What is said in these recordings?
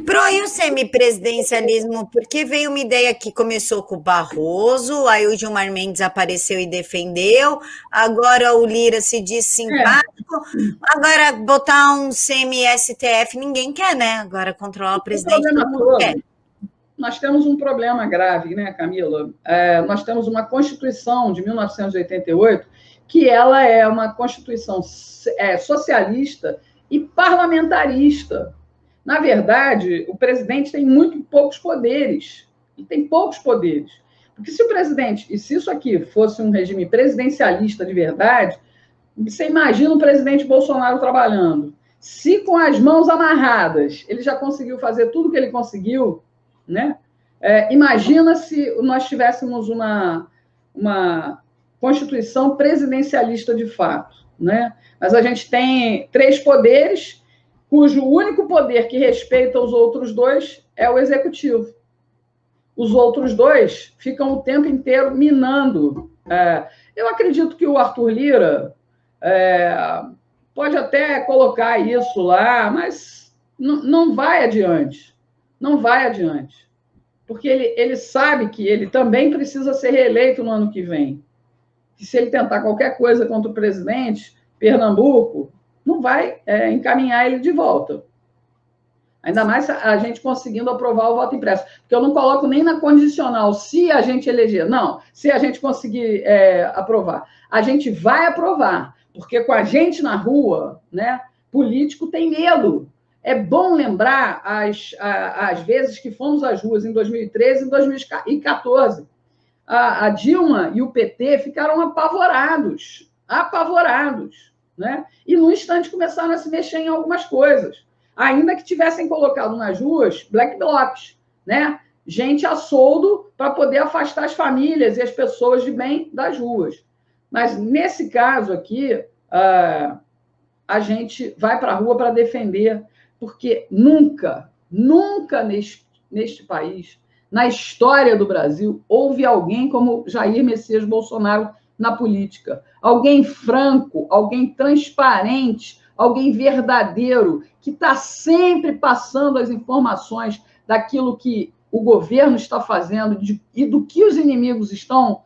Pro, e o semipresidencialismo? Porque veio uma ideia que começou com o Barroso, aí o Gilmar Mendes apareceu e defendeu, agora o Lira se diz simpático, agora botar um semi-STF ninguém quer, né? Agora controlar o presidente todo mundo quer. Nós temos um problema grave, né, Camila? Nós temos uma Constituição de 1988 que ela é uma Constituição socialista e parlamentarista. Na verdade, o presidente tem muito poucos poderes. Ele tem poucos poderes. Porque se o presidente, e se isso aqui fosse um regime presidencialista de verdade, você imagina o presidente Bolsonaro trabalhando. Se com as mãos amarradas ele já conseguiu fazer tudo que ele conseguiu, né? Imagina se nós tivéssemos uma Constituição presidencialista de fato, né? Mas a gente tem 3 poderes, cujo único poder que respeita os outros 2 é o executivo. Os outros 2 ficam o tempo inteiro minando. Eu acredito que o Arthur Lira pode até colocar isso lá, mas não vai adiante. Não vai adiante. Porque ele sabe que ele também precisa ser reeleito no ano que vem. E se ele tentar qualquer coisa contra o presidente, Pernambuco não vai encaminhar ele de volta. Ainda mais a gente conseguindo aprovar o voto impresso. Porque eu não coloco nem na condicional se a gente eleger. Não, se a gente conseguir aprovar. A gente vai aprovar. Porque com a gente na rua, né, político tem medo. É bom lembrar as vezes que fomos às ruas em 2013 e 2014. A Dilma e o PT ficaram apavorados. Né? E, no instante, começaram a se mexer em algumas coisas. Ainda que tivessem colocado nas ruas black blocs, né? Gente a soldo para poder afastar as famílias e as pessoas de bem das ruas. Mas, nesse caso aqui, a gente vai para a rua para defender, porque nunca neste país, na história do Brasil, houve alguém como Jair Messias Bolsonaro na política. Alguém franco, alguém transparente, alguém verdadeiro, que está sempre passando as informações daquilo que o governo está fazendo e do que os inimigos estão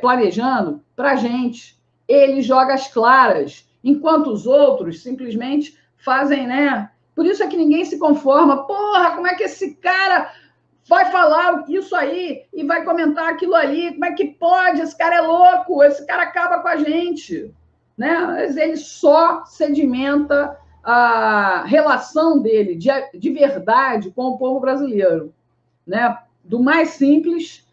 planejando para a gente. Ele joga as claras, enquanto os outros simplesmente fazem, né? Por isso é que ninguém se conforma. Porra, como é que esse cara vai falar isso aí e vai comentar aquilo ali? Como é que pode? Esse cara é louco, esse cara acaba com a gente. Né? Mas ele só sedimenta a relação dele de verdade com o povo brasileiro. Né? Do mais simples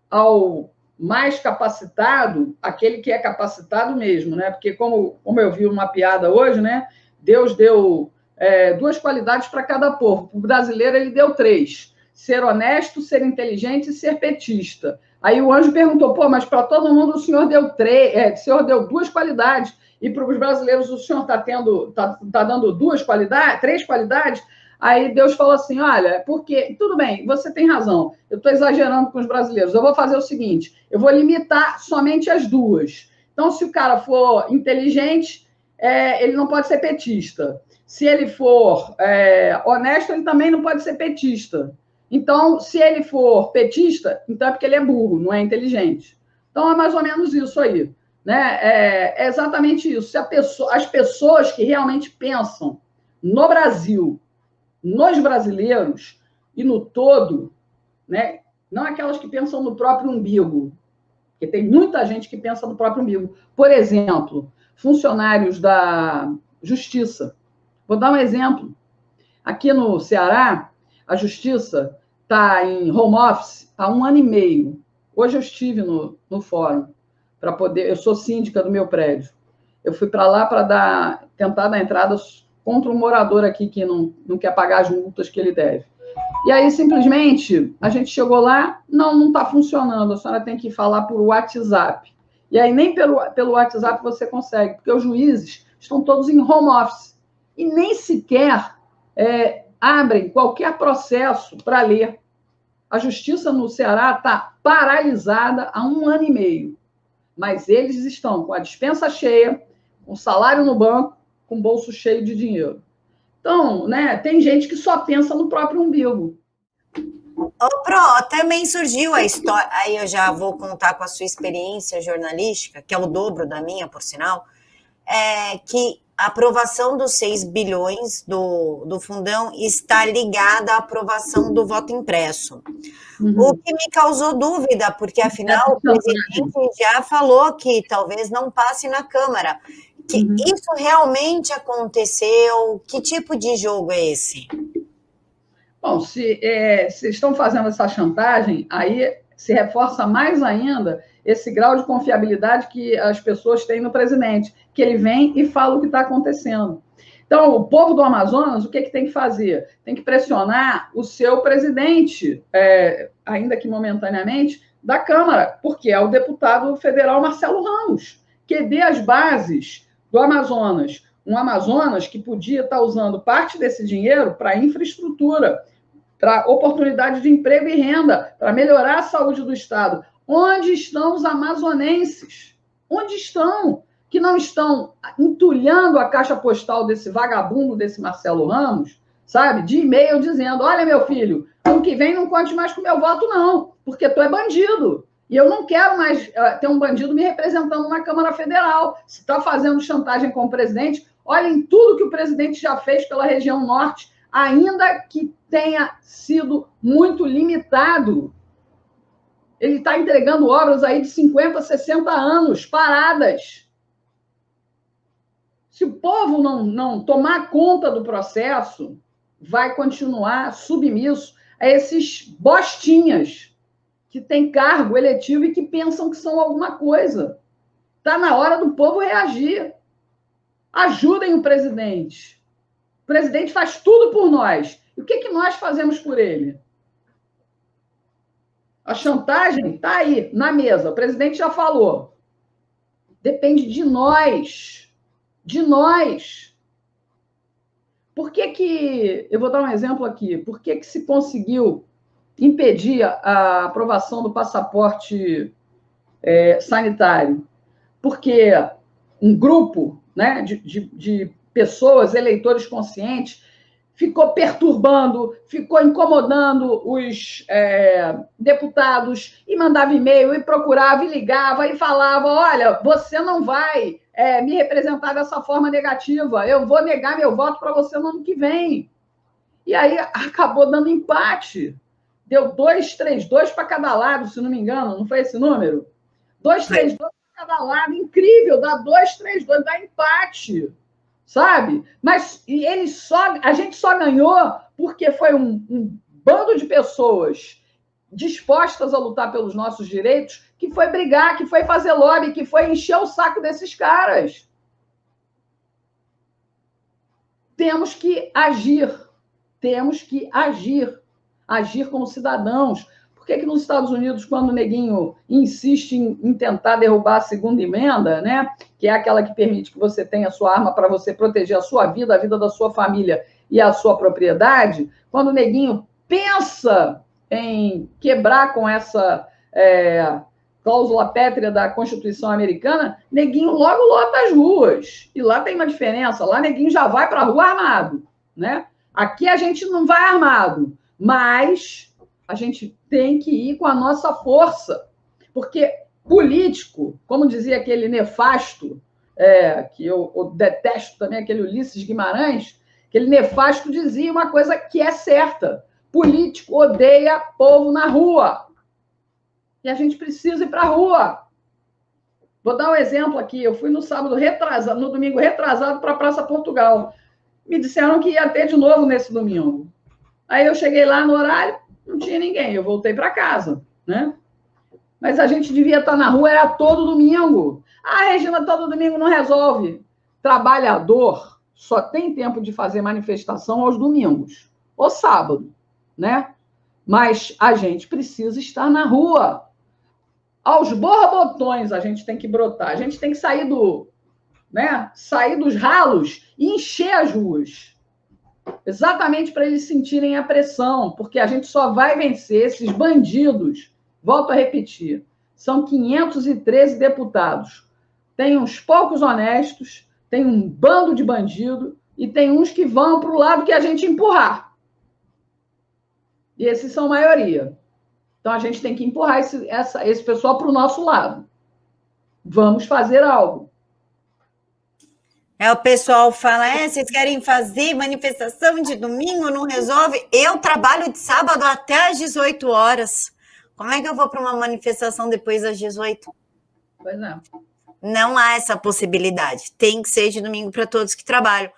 ao mais capacitado, aquele que é capacitado mesmo. Né? Porque, como eu vi uma piada hoje, né? Deus deu 2 qualidades para cada povo. O brasileiro, ele deu 3. Ser honesto, ser inteligente e ser petista. Aí o anjo perguntou, mas para todo mundo o senhor deu 3, o senhor deu 2 qualidades, e para os brasileiros o senhor está dando 2 qualidades, 3 qualidades? Aí Deus falou assim, olha, porque, tudo bem, você tem razão, eu estou exagerando com os brasileiros, eu vou fazer o seguinte, eu vou limitar somente as 2. Então, se o cara for inteligente, ele não pode ser petista. Se ele for honesto, ele também não pode ser petista. Então, se ele for petista, então é porque ele é burro, não é inteligente. Então, é mais ou menos isso aí. Né? É exatamente isso. As pessoas que realmente pensam no Brasil, nos brasileiros e no todo, né? Não aquelas que pensam no próprio umbigo, porque tem muita gente que pensa no próprio umbigo. Por exemplo, funcionários da Justiça. Vou dar um exemplo. Aqui no Ceará, a Justiça está em home office há 1 ano e meio. Hoje eu estive no fórum para poder... Eu sou síndica do meu prédio. Eu fui para lá para tentar dar entrada contra um morador aqui que não quer pagar as multas que ele deve. E aí, simplesmente, a gente chegou lá, não está funcionando, a senhora tem que falar por WhatsApp. E aí, nem pelo WhatsApp você consegue, porque os juízes estão todos em home office. E nem sequer abrem qualquer processo para ler. A Justiça no Ceará está paralisada há 1 ano e meio. Mas eles estão com a despensa cheia, com salário no banco, com o bolso cheio de dinheiro. Então, né, tem gente que só pensa no próprio umbigo. Também surgiu a história, aí eu já vou contar com a sua experiência jornalística, que é o dobro da minha, por sinal, que a aprovação dos 6 bilhões do fundão está ligada à aprovação do voto impresso. O que me causou dúvida, porque afinal o presidente já falou que talvez não passe na Câmara. Isso realmente aconteceu? Que tipo de jogo é esse? Bom, se estão fazendo essa chantagem, aí se reforça mais ainda esse grau de confiabilidade que as pessoas têm no presidente, que ele vem e fala o que está acontecendo. Então, o povo do Amazonas, o que tem que fazer? Tem que pressionar o seu presidente, ainda que momentaneamente, da Câmara, porque é o deputado federal Marcelo Ramos, que dê as bases do Amazonas. Um Amazonas que podia estar usando parte desse dinheiro para infraestrutura, para oportunidade de emprego e renda, para melhorar a saúde do Estado. Onde estão os amazonenses? Onde estão? Que não estão entulhando a caixa postal desse vagabundo, desse Marcelo Ramos, sabe? De e-mail dizendo, olha, meu filho, ano que vem não conte mais com o meu voto, não, porque tu é bandido. E eu não quero mais ter um bandido me representando na Câmara Federal. Se está fazendo chantagem com o presidente, olhem tudo que o presidente já fez pela região norte, ainda que tenha sido muito limitado. Ele está entregando obras aí de 50, 60 anos, paradas. Se o povo não tomar conta do processo, vai continuar submisso a esses bostinhas que têm cargo eletivo e que pensam que são alguma coisa. Está na hora do povo reagir. Ajudem o presidente. O presidente faz tudo por nós. E o que nós fazemos por ele? A chantagem está aí, na mesa. O presidente já falou. Depende de nós. De nós. Por que eu vou dar um exemplo aqui. Por que se conseguiu impedir a aprovação do passaporte sanitário? Porque um grupo, né, de pessoas, eleitores conscientes, ficou perturbando, ficou incomodando os deputados e mandava e-mail, e procurava, e ligava, e falava, olha, você não vai me representar dessa forma negativa, eu vou negar meu voto para você no ano que vem. E aí acabou dando empate. Deu 2-3-2 para cada lado, se não me engano, não foi esse número? 2-3-2 para cada lado, incrível, dá 2-3-2, dá empate. Sabe? Mas a gente só ganhou porque foi um bando de pessoas dispostas a lutar pelos nossos direitos, que foi brigar, que foi fazer lobby, que foi encher o saco desses caras. Temos que agir. Temos que agir. Agir como cidadãos. Por que nos Estados Unidos, quando o neguinho insiste em tentar derrubar a segunda emenda, né, que é aquela que permite que você tenha a sua arma para você proteger a sua vida, a vida da sua família e a sua propriedade, quando o neguinho pensa em quebrar com essa cláusula pétrea da Constituição americana, neguinho logo lota as ruas. E lá tem uma diferença, lá neguinho já vai para a rua armado, né? Aqui a gente não vai armado, mas a gente tem que ir com a nossa força, porque político, como dizia aquele nefasto, que eu detesto também, aquele Ulisses Guimarães, aquele nefasto dizia uma coisa que é certa: político odeia povo na rua. E a gente precisa ir para a rua. Vou dar um exemplo aqui. Eu fui no domingo retrasado para a Praça Portugal. Me disseram que ia ter de novo nesse domingo. Aí eu cheguei lá no horário, não tinha ninguém, eu voltei para casa, né? Mas a gente devia estar na rua, era todo domingo. Ah, Regina, todo domingo não resolve. Trabalhador só tem tempo de fazer manifestação aos domingos, ou sábado, né? Mas a gente precisa estar na rua. Aos borbotões a gente tem que brotar, a gente tem que sair dos ralos e encher as ruas. Exatamente para eles sentirem a pressão, porque a gente só vai vencer esses bandidos. Volto a repetir, são 513 deputados. Tem uns poucos honestos, tem um bando de bandido e tem uns que vão para o lado que a gente empurrar. E esses são a maioria. Então, a gente tem que empurrar esse pessoal para o nosso lado. Vamos fazer algo. O pessoal fala, vocês querem fazer manifestação de domingo, não resolve? Eu trabalho de sábado até às 18 horas. Como é que eu vou para uma manifestação depois das 18? Pois é. Não há essa possibilidade. Tem que ser de domingo para todos que trabalham.